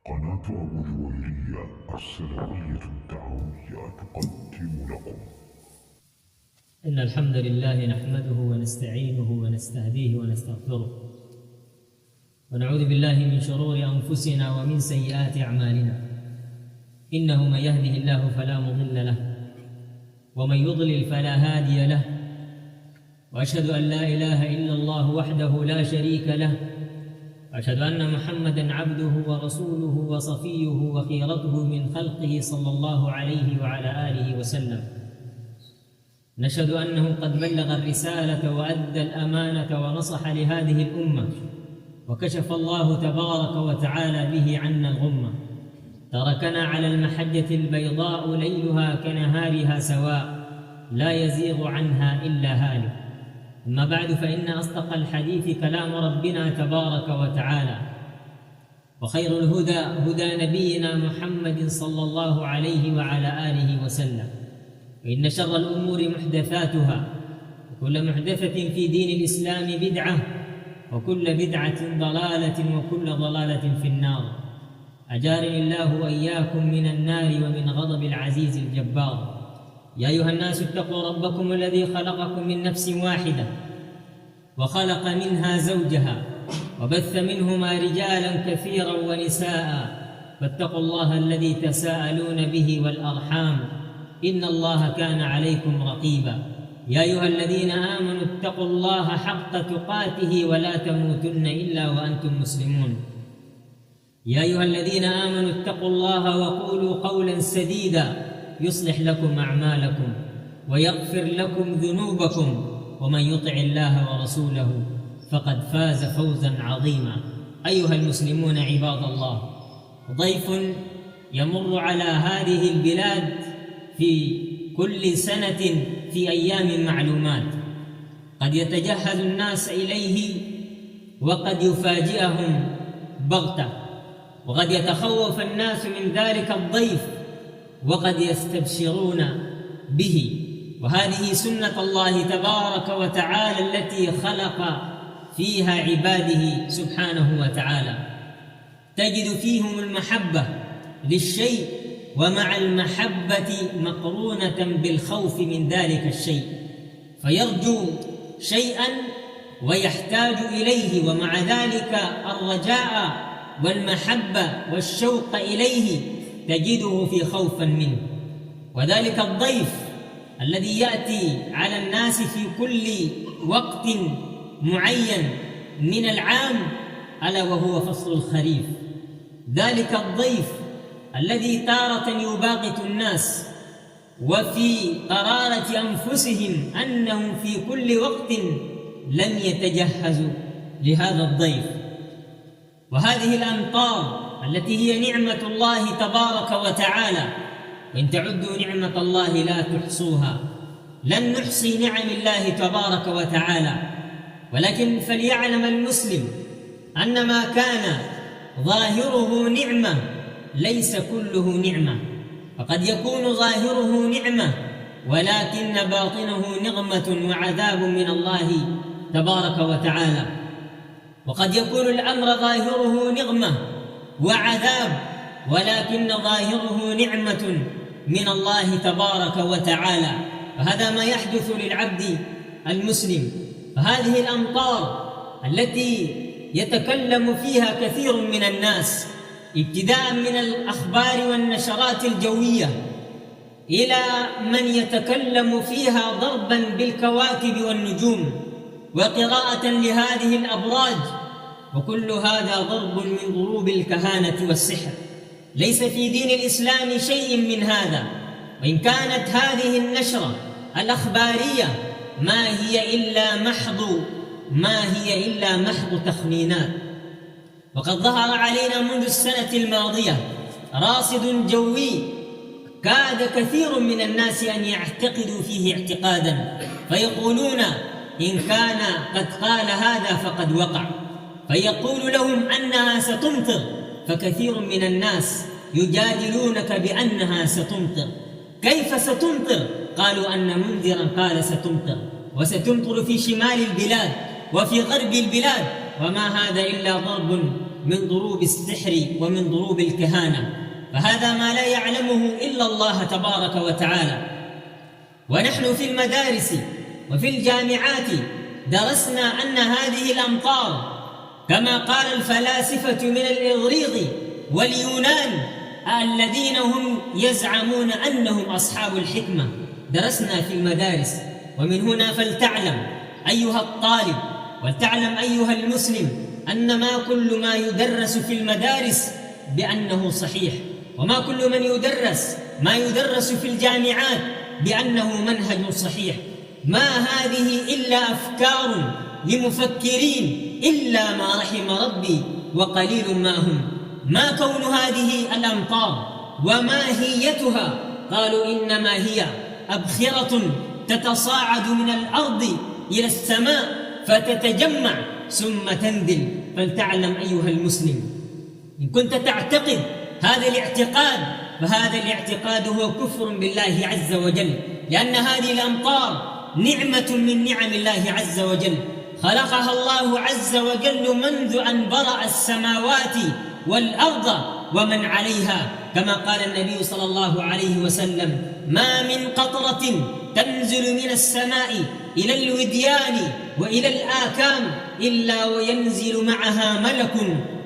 قناة أبو جويرية السلفية الدعوية تقدم لكم. إن الحمد لله نحمده ونستعينه ونستهديه ونستغفره، ونعوذ بالله من شرور أنفسنا ومن سيئات أعمالنا. إنه من يهده الله فلا مضل له، ومن يضلل فلا هادي له، وأشهد أن لا إله إلا الله وحده لا شريك له، وأشهد أن محمدًا عبده ورسوله وصفيه وخيرته من خلقه صلى الله عليه وعلى آله وسلم. نشهد أنه قد بلغ الرسالة وأدى الأمانة ونصح لهذه الأمة، وكشف الله تبارك وتعالى به عنا الغمة. تركنا على المحجة البيضاء ليلها كنهارها سواء، لا يزيغ عنها إلا هالك. أما بعد، فإن أصدق الحديث كلام ربنا تبارك وتعالى، وخير الهدى هدى نبينا محمد صلى الله عليه وعلى آله وسلم. وإن شر الأمور محدثاتها، وكل محدثة في دين الإسلام بدعة، وكل بدعة ضلالة، وكل ضلالة في النار. أجارني الله وإياكم من النار ومن غضب العزيز الجبار. يا أيها الناس اتقوا ربكم الذي خلقكم من نفس واحدة، وخلق منها زوجها، وبث منهما رجالا كثيرا ونساء، فاتقوا الله الذي تساءلون به والأرحام، إن الله كان عليكم رقيبا. يا أيها الذين آمنوا اتقوا الله حق تقاته ولا تموتن إلا وأنتم مسلمون. يا أيها الذين آمنوا اتقوا الله وقولوا قولا سديدا يصلح لكم أعمالكم ويغفر لكم ذنوبكم، ومن يطع الله ورسوله فقد فاز فوزا عظيما. أيها المسلمون عباد الله، ضيف يمر على هذه البلاد في كل سنة في أيام معلومات، قد يتجهز الناس إليه وقد يفاجئهم بغتة، وقد يتخوف الناس من ذلك الضيف وقد يستبشرون به. وهذه سنة الله تبارك وتعالى التي خلق فيها عباده سبحانه وتعالى. تجد فيهم المحبة للشيء، ومع المحبة مقرونة بالخوف من ذلك الشيء، فيرجو شيئا ويحتاج إليه، ومع ذلك الرجاء والمحبة والشوق إليه تجده في خوف منه. وذلك الضيف الذي يأتي على الناس في كل وقت معين من العام، ألا وهو فصل الخريف. ذلك الضيف الذي تارة يباغت الناس، وفي قرارة أنفسهم أنهم في كل وقت لم يتجهزوا لهذا الضيف. وهذه الأمطار التي هي نعمة الله تبارك وتعالى، وإن تعدوا نعمة الله لا تحصوها. لن نحصي نعم الله تبارك وتعالى، ولكن فليعلم المسلم أن ما كان ظاهره نعمة ليس كله نعمة، فقد يكون ظاهره نعمة ولكن باطنه نغمة وعذاب من الله تبارك وتعالى. وقد يكون الأمر ظاهره نغمة وعذاب، ولكن ظاهره نعمة من الله تبارك وتعالى. فهذا ما يحدث للعبد المسلم. فهذه الأمطار التي يتكلم فيها كثير من الناس، ابتداء من الأخبار والنشرات الجوية إلى من يتكلم فيها ضربا بالكواكب والنجوم وقراءة لهذه الأبراج، وكل هذا ضرب من ضروب الكهانة والسحر. ليس في دين الإسلام شيء من هذا، وإن كانت هذه النشرة الأخبارية ما هي إلا محض تخمينات. وقد ظهر علينا منذ السنة الماضية راصد جوي كاد كثير من الناس أن يعتقدوا فيه اعتقادا، فيقولون إن كان قد قال هذا فقد وقع، فيقول لهم أنها ستمطر، فكثير من الناس يجادلونك بأنها ستمطر. كيف ستمطر؟ قالوا أن منذرا قال ستمطر، وستمطر في شمال البلاد وفي غرب البلاد، وما هذا إلا ضرب من ضروب السحر ومن ضروب الكهانة، فهذا ما لا يعلمه إلا الله تبارك وتعالى. ونحن في المدارس وفي الجامعات درسنا أن هذه الأمطار كما قال الفلاسفة من الإغريق واليونان الذين هم يزعمون أنهم أصحاب الحكمة، درسنا في المدارس. ومن هنا فلتعلم أيها الطالب ولتعلم أيها المسلم أن ما كل ما يدرس في المدارس بأنه صحيح، وما كل ما يدرس في الجامعات بأنه منهج صحيح. ما هذه إلا أفكار لمفكرين إلا ما رحم ربي وقليل ما هم. ما كون هذه الأمطار وماهيتها؟ قالوا إنما هي أبخرة تتصاعد من الأرض إلى السماء فتتجمع ثم تنزل. فلتعلم أيها المسلم إن كنت تعتقد هذا الاعتقاد فهذا الاعتقاد هو كفر بالله عز وجل، لأن هذه الأمطار نعمة من نعم الله عز وجل، خلقها الله عز وجل منذ أن برأ السماوات والأرض ومن عليها، كما قال النبي صلى الله عليه وسلم: ما من قطرة تنزل من السماء إلى الوديان وإلى الآكام إلا وينزل معها ملك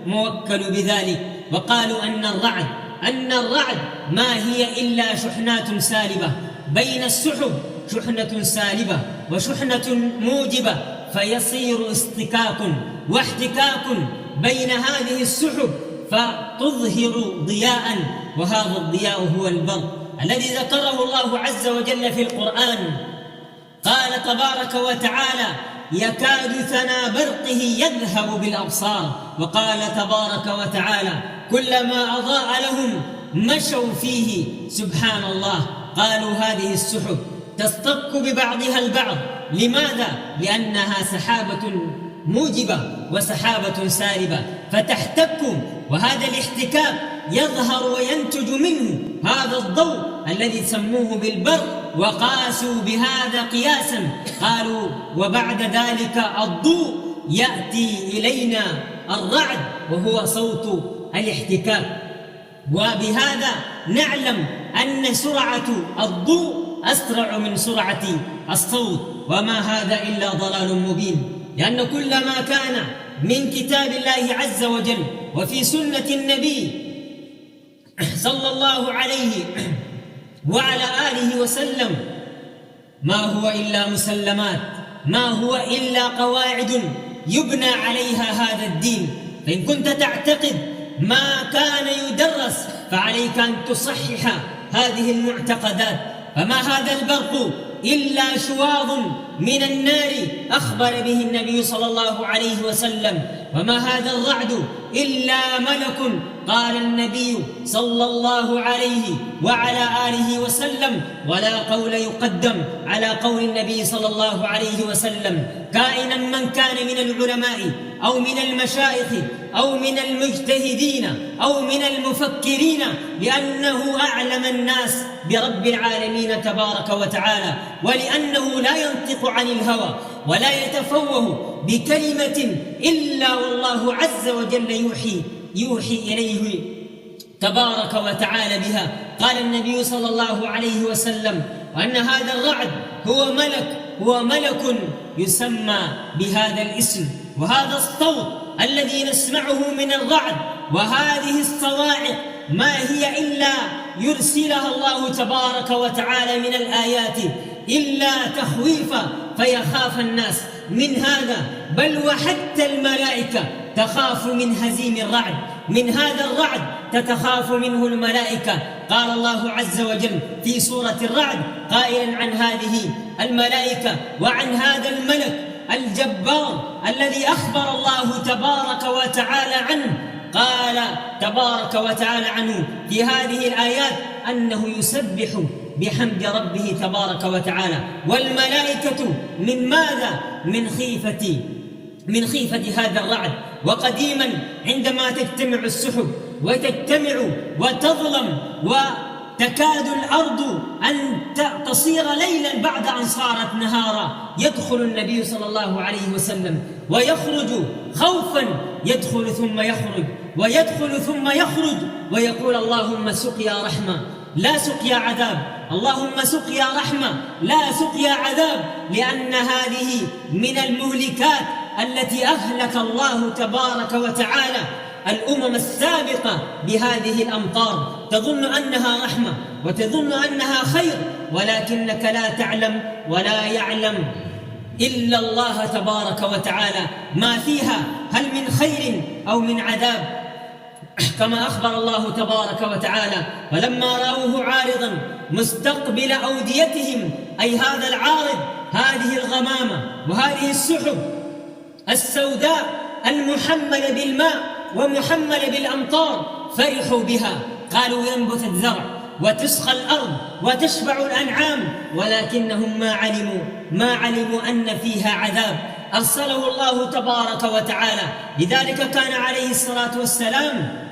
موكل بذلك. وقالوا أن الرعد ما هي إلا شحنات سالبة بين السحب، شحنة سالبة وشحنة موجبة، فيصير اصطكاك واحتكاك بين هذه السحب فتظهر ضياء، وهذا الضياء هو البرق الذي ذكره الله عز وجل في القرآن. قال تبارك وتعالى: يكاد ثنا برقه يذهب بالأبصار. وقال تبارك وتعالى: كلما أضاء لهم مشوا فيه. سبحان الله. قالوا هذه السحب تصطك ببعضها البعض. لماذا؟ لأنها سحابة موجبة وسحابة سالبة فتحتك، وهذا الاحتكاك يظهر وينتج منه هذا الضوء الذي سموه بالبرق، وقاسوا بهذا قياسا. قالوا: وبعد ذلك الضوء يأتي إلينا الرعد وهو صوت الاحتكاك. وبهذا نعلم أن سرعة الضوء أسرع من سرعة الصوت، وما هذا إلا ضلال مبين، لأن كل ما كان من كتاب الله عز وجل وفي سنة النبي صلى الله عليه وعلى آله وسلم ما هو إلا مسلمات، ما هو إلا قواعد يبنى عليها هذا الدين. فإن كنت تعتقد ما كان يدرس فعليك أن تصحح هذه المعتقدات. فما هذا البرق إلا شواظ من النار أخبر به النبي صلى الله عليه وسلم، وما هذا الرعد إلا ملك قال النبي صلى الله عليه وعلى آله وسلم، ولا قول يقدم على قول النبي صلى الله عليه وسلم، كائنا من كان من العلماء أو من المشايخ أو من المجتهدين أو من المفكرين، لأنه أعلم الناس برب العالمين تبارك وتعالى، ولأنه لا ينطق عن الهوى ولا يتفوه بكلمة إلا والله عز وجل يوحي إليه تبارك وتعالى بها. قال النبي صلى الله عليه وسلم وأن هذا الرعد هو ملك يسمى بهذا الاسم، وهذا الصوت الذي نسمعه من الرعد وهذه الصواعق ما هي إلا يرسلها الله تبارك وتعالى من الآيات إلا تخويفا فيخاف الناس من هذا، بل وحتى الملائكة تخاف من هزيم الرعد، من هذا الرعد تتخاف منه الملائكة. قال الله عز وجل في سورة الرعد قائلا عن هذه الملائكة وعن هذا الملك الجبار الذي أخبر الله تبارك وتعالى عنه، قال تبارك وتعالى عنه في هذه الآيات أنه يسبح بحمد ربه تبارك وتعالى، والملائكة من ماذا؟ من خيفة هذا الرعد. وقديما عندما تجتمع السحب وتجتمع وتظلم تكاد الأرض أن تصير ليلا بعد أن صارت نهارا، يدخل النبي صلى الله عليه وسلم ويخرج خوفا، يدخل ثم يخرج ويدخل ثم يخرج ويقول اللهم سقيا رحمة لا سقيا عذاب، اللهم سقيا رحمة لا سقيا عذاب، لأن هذه من المهلكات التي أهلك الله تبارك وتعالى الأمم السابقة بهذه الأمطار. تظن أنها رحمة وتظن أنها خير، ولكنك لا تعلم ولا يعلم إلا الله تبارك وتعالى ما فيها، هل من خير أو من عذاب، كما أخبر الله تبارك وتعالى: فلما رأوه عارضا مستقبل أوديتهم، أي هذا العارض، هذه الغمامة وهذه السحب السوداء المحملة بالماء ومحملة بالأمطار، فرحوا بها، قالوا ينبت الزرع وتسقى الأرض وتشبع الأنعام، ولكنهم ما علموا أن فيها عذاب أرسله الله تبارك وتعالى. لذلك كان عليه الصلاة والسلام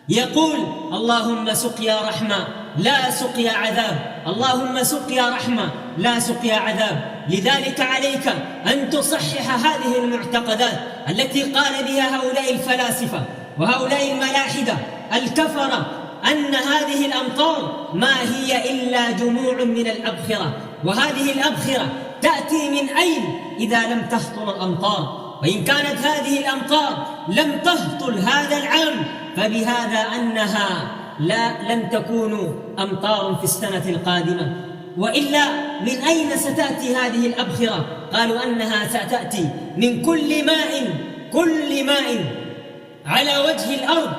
يقول: اللهم سقيا رحمة لا سقيا عذاب، اللهم سقيا رحمة لا سقيا عذاب. لذلك عليك أن تصحح هذه المعتقدات التي قال بها هؤلاء الفلاسفة وهؤلاء الملاحدة الكفرة، أن هذه الأمطار ما هي إلا جموع من الأبخرة، وهذه الأبخرة تأتي من أين إذا لم تهطل الأمطار؟ وإن كانت هذه الأمطار لم تهطل هذا العام، فبهذا أنها لن تكون أمطار في السنة القادمة، وإلا من أين ستأتي هذه الأبخرة؟ قالوا أنها ستأتي من كل ماء على وجه الأرض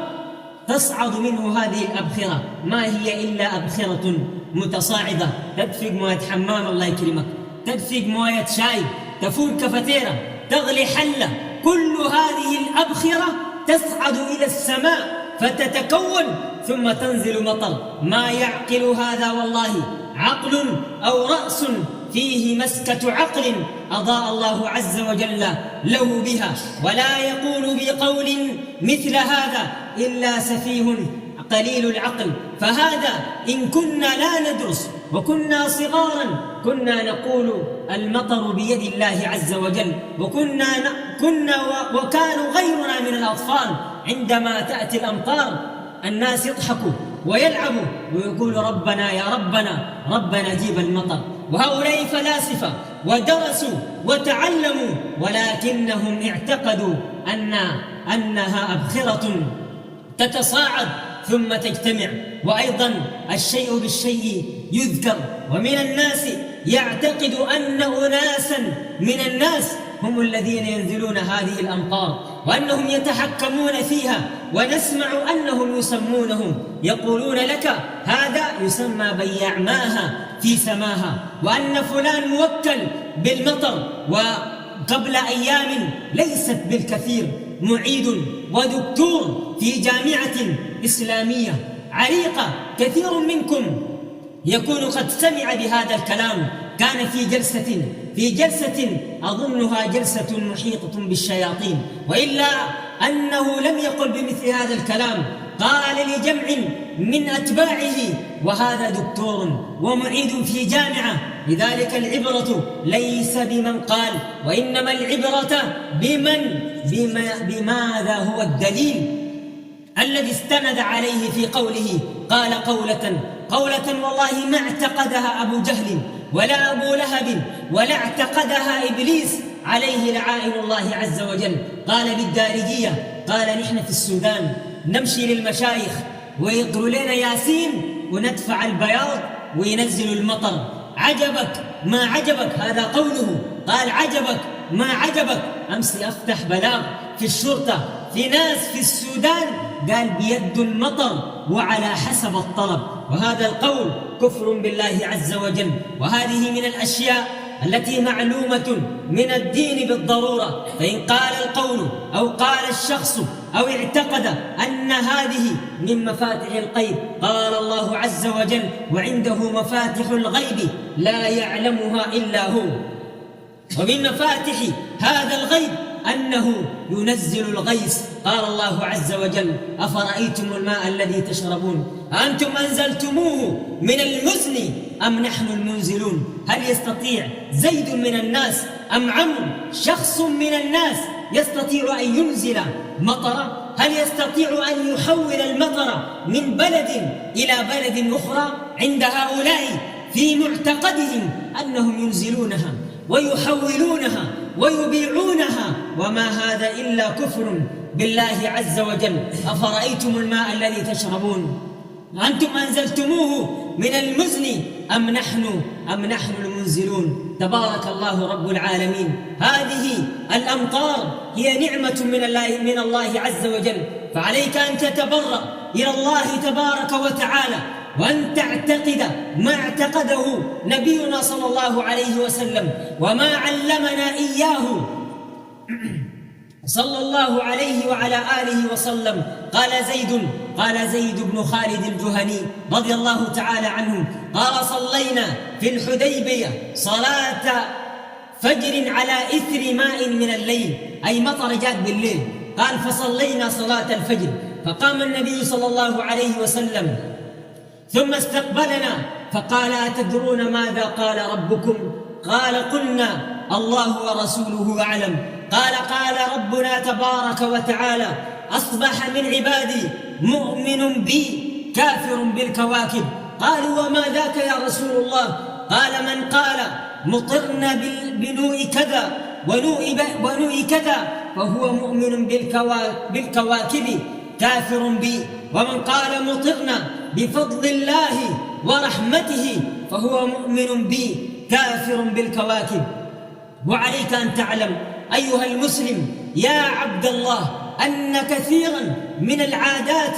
تصعد منه هذه الأبخرة، ما هي إلا أبخرة متصاعدة، تدفق موية حمام الله يكرمك، تدفق موية شاي، تفور كفتيرة، تغلي حلة، كل هذه الأبخرة تصعد إلى السماء فتتكون ثم تنزل مطر. ما يعقل هذا والله عقل أو رأس فيه مسكة عقل أضاء الله عز وجل له بها، ولا يقول بقول مثل هذا إلا سفيه قليل العقل. فهذا إن كنا لا ندرس وكنا صغارا كنا نقول المطر بيد الله عز وجل، وكانوا غيرنا من الأطفال عندما تأتي الأمطار الناس يضحكوا ويلعبوا ويقولوا ربنا يا ربنا جيب المطر. وهؤلاء فلاسفة ودرسوا وتعلموا، ولكنهم اعتقدوا أنها أبخرة تتصاعد ثم تجتمع. وأيضا الشيء بالشيء يذكر، ومن الناس يعتقد أن أناسا من الناس هم الذين ينزلون هذه الأمطار وأنهم يتحكمون فيها، ونسمع أنهم يسمونهم، يقولون لك هذا يسمى بياع ماها في سماها، وأن فلان موكل بالمطر، وقبل أيام ليست بالكثير معيد ودكتور في جامعة إسلامية عريقة، كثير منكم يكون قد سمع بهذا الكلام، كان في جلسة أظنها جلسة محيطة بالشياطين، وإلا أنه لم يقل بمثل هذا الكلام، قال لجمع من أتباعه وهذا دكتور ومعيد في جامعة. لذلك العبرة ليس بمن قال، وإنما العبرة بماذا هو الدليل الذي استند عليه في قوله. قال قولة والله ما اعتقدها أبو جهل ولا أبو لهب ولا اعتقدها إبليس عليه لعائن الله عز وجل. قال بالدارجية، قال نحن في السودان نمشي للمشايخ ويقروا لنا ياسين وندفع البياض وينزل المطر. عجبك ما عجبك، هذا قوله. قال عجبك ما عجبك. أمس أفتح بلاغ في الشرطة في ناس في السودان قال بيد المطر وعلى حسب الطلب، وهذا القول كفر بالله عز وجل. وهذه من الأشياء التي معلومة من الدين بالضرورة، فإن قال القول أو قال الشخص أو اعتقد أن هذه من مفاتح الغيب، قال الله عز وجل وعنده مفاتح الغيب لا يعلمها إلا هو. ومن مفاتح هذا الغيب أنه ينزل الغيث قال الله عز وجل: أفرأيتم الماء الذي تشربون أأنتم أنزلتموه من المزن أم نحن المنزلون؟ هل يستطيع زيد من الناس أم عمرو شخص من الناس يستطيع أن ينزل مطرا؟ هل يستطيع أن يحول المطر من بلد إلى بلد أخرى؟ عند هؤلاء في معتقدهم أنهم ينزلونها ويحولونها ويبيعونها، وما هذا إلا كفر بالله عز وجل. أفرأيتم الماء الذي تشربون أنتم أنزلتموه من المزن أم نحن المنزلون؟ تبارك الله رب العالمين. هذه الأمطار هي نعمة من الله عز وجل، فعليك أن تتبرأ إلى الله تبارك وتعالى، وأن تعتقد ما اعتقده نبينا صلى الله عليه وسلم وما علمنا إياه صلى الله عليه وعلى آله وسلم. قال زيد بن خالد الجهني رضي الله تعالى عنه: قال: صلينا في الحديبية صلاة فجر على إثر ماء من الليل، أي مطر جاء بالليل. قال: فصلينا صلاة الفجر، فقام النبي صلى الله عليه وسلم ثم استقبلنا فقال: أتدرون ماذا قال ربكم؟ قال: قلنا: الله ورسوله أعلم. قال ربنا تبارك وتعالى: أصبح من عبادي مؤمن بي كافر بالكواكب. قالوا: وما ذاك يا رسول الله؟ قال: من قال مطرنا بنوء كذا ونوء كذا فهو مؤمن بالكواكب كافر بي، ومن قال مطرنا بفضل الله ورحمته فهو مؤمن بي كافر بالكواكب. وعليك أن تعلم أيها المسلم يا عبد الله أن كثيرا من العادات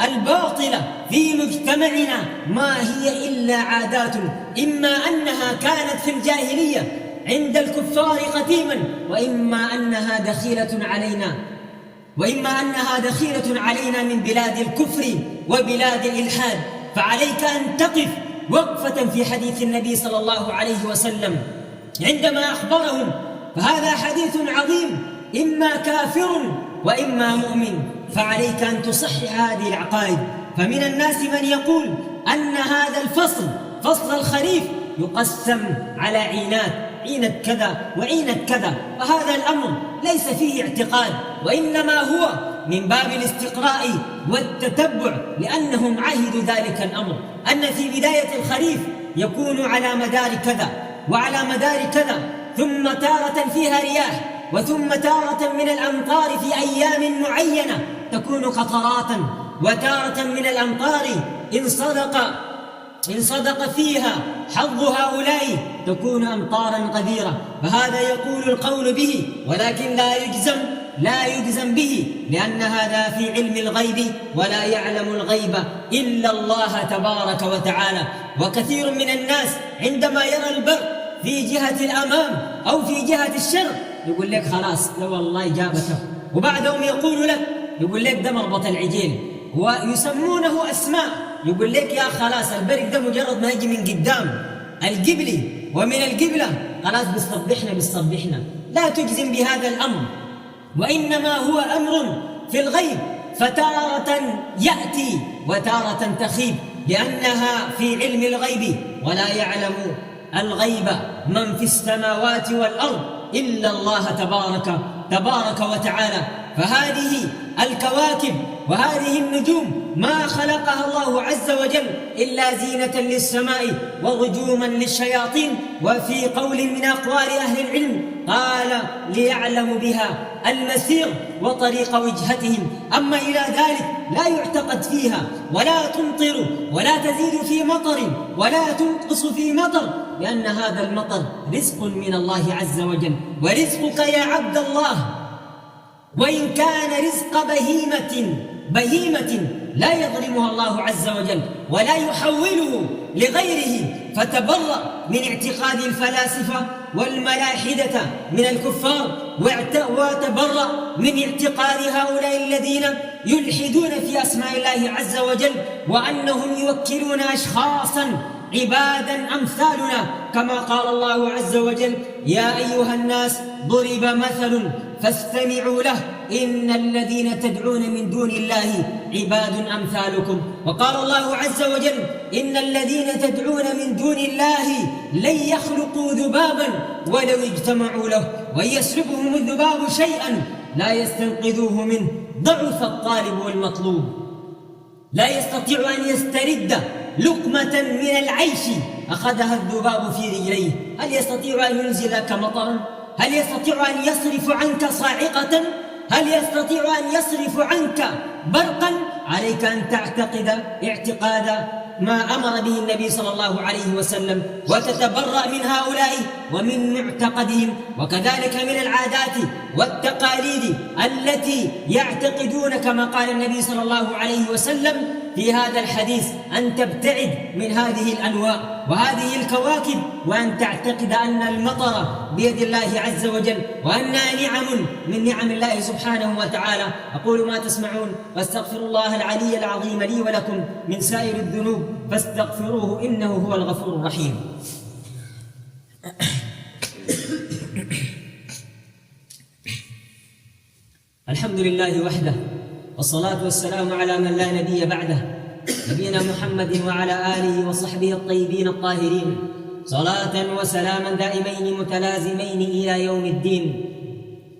الباطلة في مجتمعنا ما هي إلا عادات إما أنها كانت في الجاهلية عند الكفار قديما، وإما أنها دخيلة علينا من بلاد الكفر وبلاد الإلحاد. فعليك أن تقف وقفة في حديث النبي صلى الله عليه وسلم عندما أخبرهم، فهذا حديث عظيم، إما كافر وإما مؤمن. فعليك أن تصحح هذه العقائد. فمن الناس من يقول أن هذا الفصل، فصل الخريف، يقسم على عينة كذا وعينة كذا، فهذا الأمر ليس فيه اعتقاد، وإنما هو من باب الاستقراء والتتبع، لأنهم عهدوا ذلك الأمر أن في بداية الخريف يكون على مدار كذا وعلى مدار كذا، ثم تارة فيها رياح، وثم تارة من الأمطار في أيام معينة تكون قطرات، وتارة من الأمطار إن صدق فيها حظ هؤلاء تكون أمطارا غزيرة. فهذا يقول القول به، ولكن لا يجزم به، لأن هذا في علم الغيب، ولا يعلم الغيب إلا الله تبارك وتعالى. وكثير من الناس عندما يرى البرق في جهة الأمام أو في جهة الشرق يقول لك خلاص لا والله جابته، وبعدهم يقول لك ده مربط العجيل، ويسمونه أسماء، يقول لك يا خلاص البرق ده مجرد ما يجي من قدام القبلي ومن القبلة خلاص بيصبحنا. لا تجزم بهذا الأمر، وإنما هو أمر في الغيب، فتارة يأتي وتارة تخيب، لأنها في علم الغيب، ولا يعلم الغيب من في السماوات والأرض إلا الله تبارك وتعالى. فهذه الكواكب وهذه النجوم ما خلقها الله عز وجل إلا زينة للسماء ورجوما للشياطين. وفي قول من أقوال أهل العلم قال: ليعلم بها المسير وطريق وجهتهم. أما إلى ذلك لا يعتقد فيها، ولا تمطر، ولا تزيد في مطر، ولا تنقص في مطر، لأن هذا المطر رزق من الله عز وجل. ورزقك يا عبد الله وإن كان رزق بهيمة لا يظلمها الله عز وجل ولا يحوله لغيره. فتبرأ من اعتقاد الفلاسفة والملاحدة من الكفار، وتبرأ من اعتقاد هؤلاء الذين يلحدون في أسماء الله عز وجل، وأنهم يوكلون أشخاصا عبادا أمثالنا، كما قال الله عز وجل: يا أيها الناس ضرب مثل فاستمعوا له إن الذين تدعون من دون الله عباد أمثالكم. وقال الله عز وجل: إن الذين تدعون من دون الله لن يخلقوا ذبابا ولو اجتمعوا له وإن يسلبهم الذباب شيئا لا يستنقذوه منه ضعف الطالب والمطلوب. لا يستطيع أن يسترد لقمة من العيش أخذها الذباب في رجليه. هل يستطيع أن ينزلك مطرا؟ هل يستطيع أن يصرف عنك صاعقة؟ هل يستطيع أن يصرف عنك برقا؟ عليك أن تعتقد اعتقاد ما أمر به النبي صلى الله عليه وسلم وتتبرأ من هؤلاء ومن معتقدهم، وكذلك من العادات والتقاليد التي يعتقدون كما قال النبي صلى الله عليه وسلم في هذا الحديث أن تبتعد من هذه الأنواع وهذه الكواكب، وأن تعتقد أن المطر بيد الله عز وجل وأنها نعم من نعم الله سبحانه وتعالى. أقول ما تسمعون واستغفر الله العلي العظيم لي ولكم من سائر الذنوب فاستغفروه إنه هو الغفور الرحيم. الحمد لله وحده، والصلاة والسلام على من لا نبي بعده، نبينا محمد وعلى آله وصحبه الطيبين الطاهرين، صلاة وسلاما دائمين متلازمين إلى يوم الدين.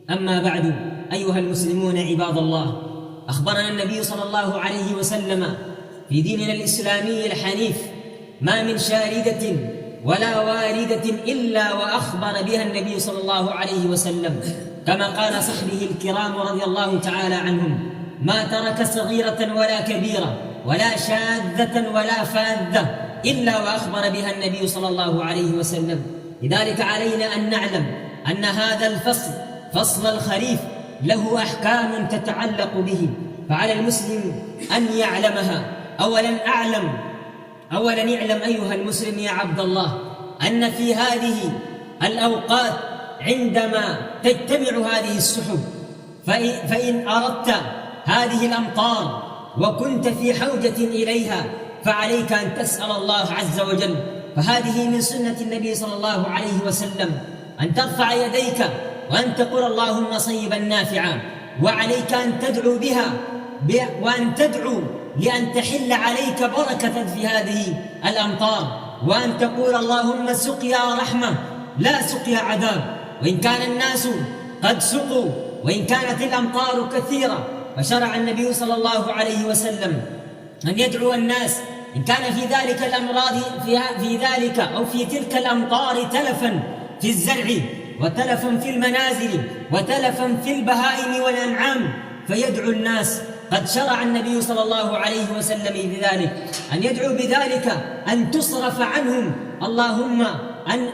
أما بعد، أيها المسلمون عباد الله، أخبرنا النبي صلى الله عليه وسلم في ديننا الإسلامي الحنيف ما من شاردة ولا واردة إلا وأخبر بها النبي صلى الله عليه وسلم، كما قال صحبه الكرام رضي الله تعالى عنهم: ما ترك صغيرة ولا كبيرة ولا شاذة ولا فاذة إلا وأخبر بها النبي صلى الله عليه وسلم. لذلك علينا أن نعلم أن هذا الفصل، فصل الخريف، له أحكام تتعلق به، فعلى المسلم أن يعلمها. أولا اعلم أيها المسلم يا عبد الله أن في هذه الأوقات عندما تجتمع هذه السحب، فإن أردت هذه الأمطار وكنت في حوجة إليها فعليك أن تسأل الله عز وجل، فهذه من سنة النبي صلى الله عليه وسلم أن ترفع يديك وأن تقول: اللهم صيبا نافعا، وعليك أن تدعو بها وأن تدعو لأن تحل عليك بركة في هذه الأمطار، وأن تقول: اللهم سقيا رحمة لا سقيا عذاب. وإن كان الناس قد سقوا وإن كانت الأمطار كثيرة، فشرع النبي صلى الله عليه وسلم أن يدعو الناس إن كان في ذلك الأمراض في ذلك أو في تلك الأمطار تلفا في الزرع وتلفا في المنازل وتلفا في البهائم والأنعام، فيدعو الناس. قد شرع النبي صلى الله عليه وسلم بذلك أن يدعو بذلك أن تصرف عنهم، اللهم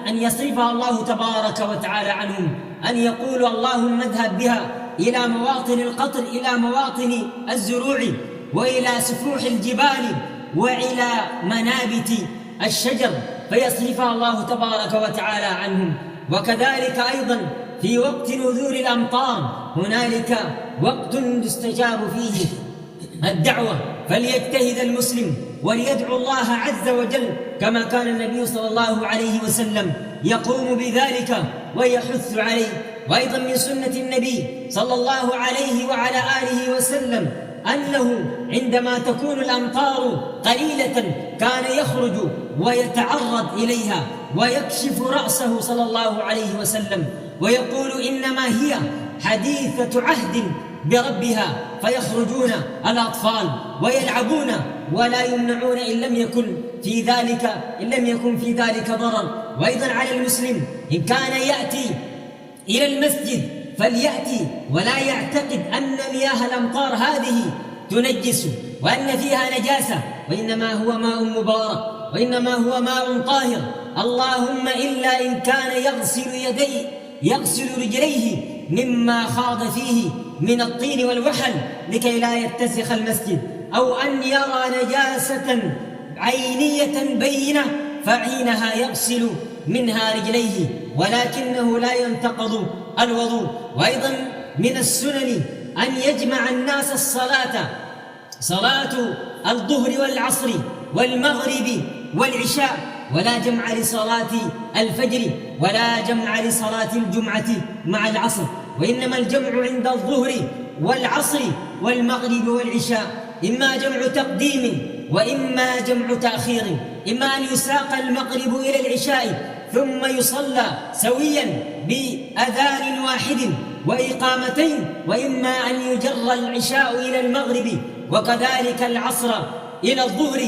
أن يصرفها الله تبارك وتعالى عنهم، أن يقولوا: اللهم اذهب بها إلى مواطن القطر، إلى مواطن الزروع، وإلى سفوح الجبال، وإلى منابت الشجر، فيصرفها الله تبارك وتعالى عنهم. وكذلك أيضا في وقت نزول الأمطار هنالك وقت يستجاب فيه الدعوة، فليجتهد المسلم وليدعو الله عز وجل كما كان النبي صلى الله عليه وسلم يقوم بذلك ويحث عليه. وأيضا من سنة النبي صلى الله عليه وعلى آله وسلم أنه عندما تكون الأمطار قليلة كان يخرج ويتعرض إليها ويكشف رأسه صلى الله عليه وسلم ويقول: إنما هي حديثة عهد بربها، فيخرجون الأطفال ويلعبون ولا يمنعون إن لم يكن في ذلك ضرر. وأيضا على المسلم إن كان يأتي إلى المسجد فليأتي ولا يعتقد أن مياه الأمطار هذه تنجس وأن فيها نجاسة، وإنما هو ماء مبارك وإنما هو ماء طاهر، اللهم إلا إن كان يغسل رجليه مما خاض فيه من الطين والوحل لكي لا يتسخ المسجد، أو أن يرى نجاسة عينية بينة فحينها يغسل منها رجليه، ولكنه لا ينتقض الوضوء. وأيضا من السنن أن يجمع الناس صلاة الظهر والعصر والمغرب والعشاء، ولا جمع لصلاة الفجر ولا جمع لصلاة الجمعة مع العصر، وإنما الجمع عند الظهر والعصر والمغرب والعشاء، إما جمع تقديم وإما جمع تأخير، إما أن يساق المغرب إلى العشاء ثم يصلى سويا بأذان واحد وإقامتين، وإما أن يجر العشاء إلى المغرب وكذلك العصر إلى الظهر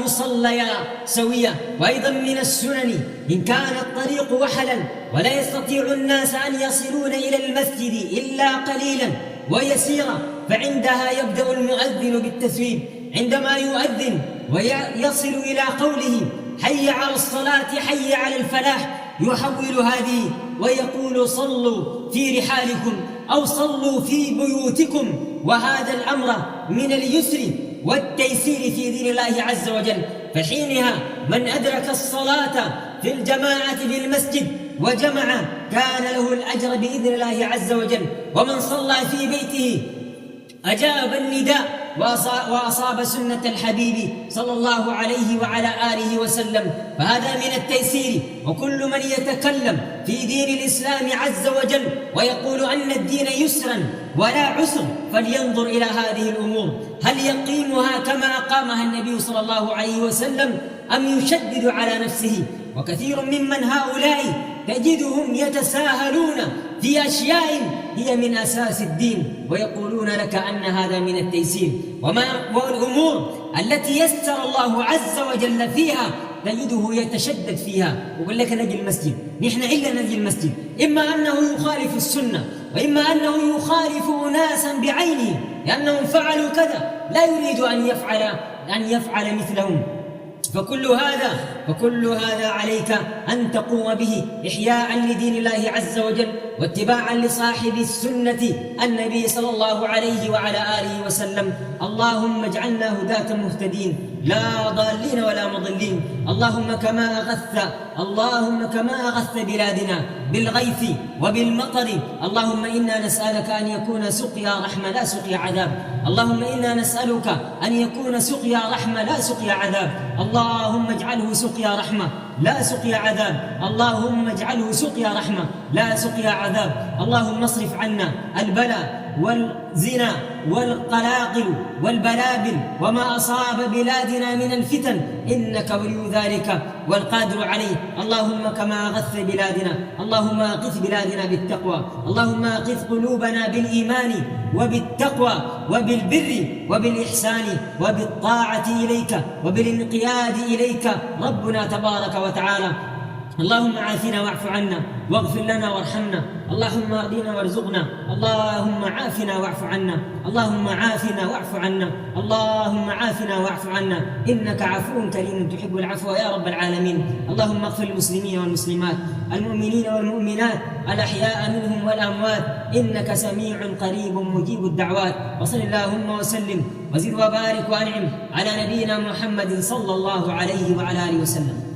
يصليا سويا. وأيضا من السنن إن كان الطريق وحلا ولا يستطيع الناس أن يصلون إلى المسجد إلا قليلا ويسيرا، فعندها يبدأ المؤذن بالتثويب عندما يؤذن ويصل إلى قوله حي على الصلاة حي على الفلاح، يحول هذه ويقول صلوا في رحالكم أو صلوا في بيوتكم. وهذا الأمر من اليسر والتيسير في دين الله عز وجل، فحينها من أدرك الصلاة في الجماعة في المسجد وجمع كان له الأجر بإذن الله عز وجل، ومن صلى في بيته أجاب النداء وأصاب سنة الحبيب صلى الله عليه وعلى آله وسلم. فهذا من التيسير. وكل من يتكلم في دين الإسلام عز وجل ويقول أن الدين يسرا ولا عسر فلينظر إلى هذه الأمور، هل يقيمها كما أقامها النبي صلى الله عليه وسلم أم يشدد على نفسه؟ وكثير ممن هؤلاء تجدهم يتساهلون في أشياء هي من أساس الدين ويقولون لك أن هذا من التيسير. والأمور التي يسر الله عز وجل فيها تجده يتشدد فيها، ويقول لك نجي المسجد، نحن إلا نجي المسجد، إما أنه يخالف السنة وإما أنه يخالف أناسا بعينه لأنهم فعلوا كذا لا يريد أن يفعل مثلهم. فكل هذا عليك أن تقوم به إحياء لدين الله عز وجل واتباعا لصاحب السنة النبي صلى الله عليه وعلى آله وسلم. اللهم اجعلنا هداة مهتدين لا ضالين ولا مضلين. اللهم كما أغث بلادنا بالغيث وبالمطر، اللهم إنا نسألك أن يكون سقيا رحمة لا سقيا عذاب. اللهم إنا نسألك أن يكون سقيا رحمة لا سقيا عذاب. اللهم اجعله سقيا رحمة لا سقيا عذاب. اللهم اجعله سقيا رحمة لا سقيا عذاب. اللهم اصرف عنا البلاء والزنا والقلاقل والبلابل وما أصاب بلادنا من الفتن، إنك ولي ذلك والقادر عليه. اللهم كما أغث بلادنا اللهم أغث بلادنا بالتقوى، اللهم أغث قلوبنا بالإيمان وبالتقوى وبالبر وبالإحسان وبالطاعة إليك وبالانقياد إليك ربنا تبارك وتعالى. اللهم عافنا واعف عنا واغفر لنا وارحمنا. اللهم اهدنا وارزقنا. اللهم عافنا واعف عنا. اللهم عافنا واعف عنا. اللهم عافنا واعف عنا إنك عفو كريم تحب العفو يا رب العالمين. اللهم اغفر للمسلمين والمسلمات المؤمنين والمؤمنات الأحياء منهم والأموات إنك سميع قريب مجيب الدعوات. وصل اللهم وسلم وزد وبارك وأنعم على نبينا محمد صلى الله عليه وعلى آله وسلم.